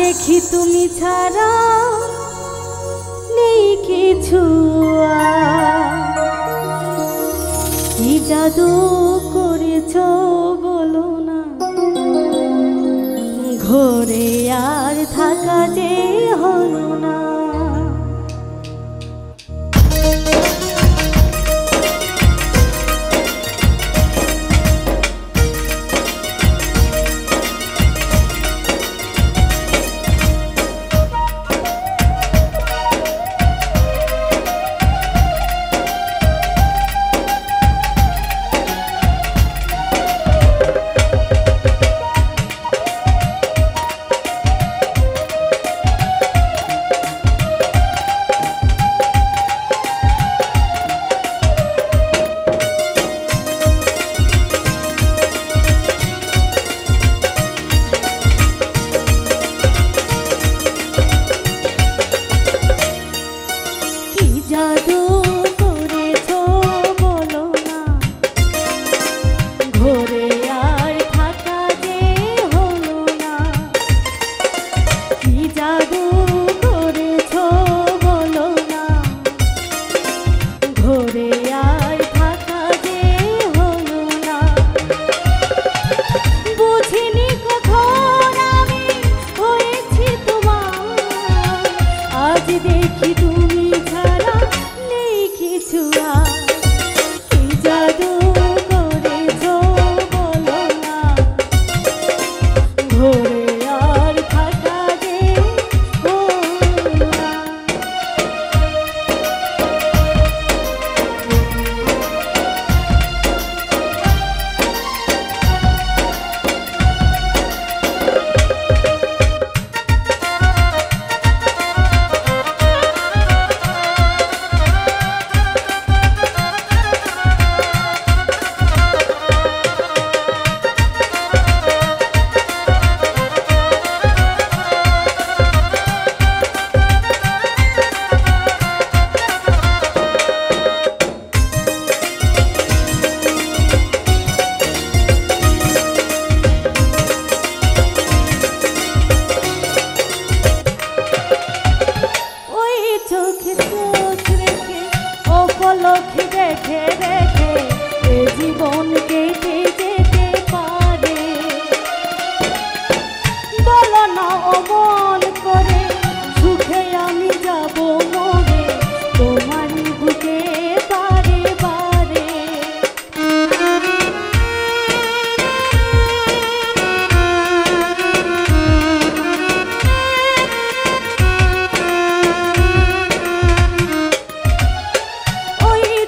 দেখি তুমি ছাড়া নেই কিছু, কি জাদু করেছ বলো না, ঘরে আর থাকা যে হলো না। লক্ষ্মী দেখে দেখে এ জীবন কেটে যেতে পারে, বলো না অমন করে সুখে আমি যাব মরে তোমারই বুকে বারে বারে।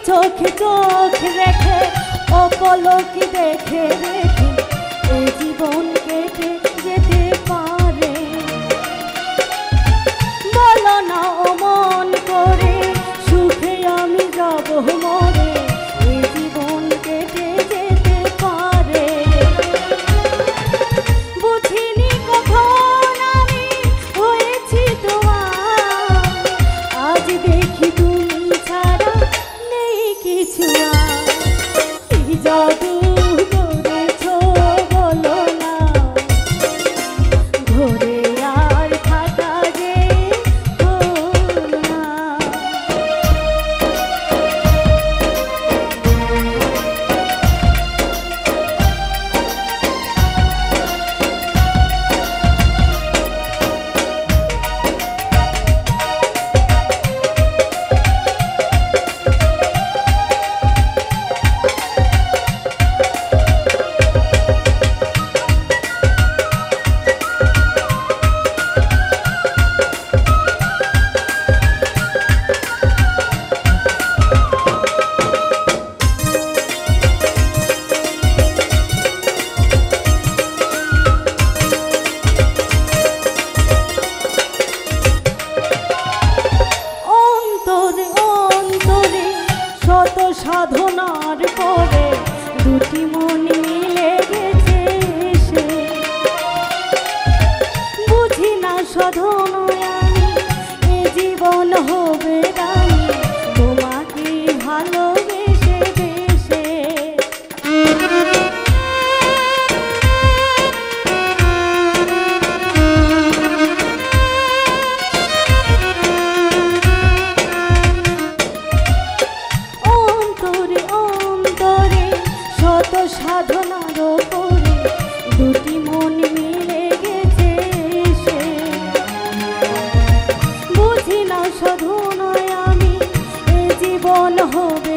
চোখে চোখ রেখে অপলকে দেখে রেখে এ জীবন কেটে যেতে পারে, বলো না অমন করে সুখে আমি যাব মরে এ জীবন কেটে যেতে পারে। বুঝিনি কখন আমি হয়েছি তোমার, আজ দেখি তুমি ছাড়া কিছু কি জাদু করেছো বলো না, ঘরে আর থাকা যে হলো না। সাধনার পরে দুটি মন মিলে গেছে সে, বুঝি না সাধনায় আমি এ জীবন হবে দামি তোমাকে ভালোবেসে বেসে। হবে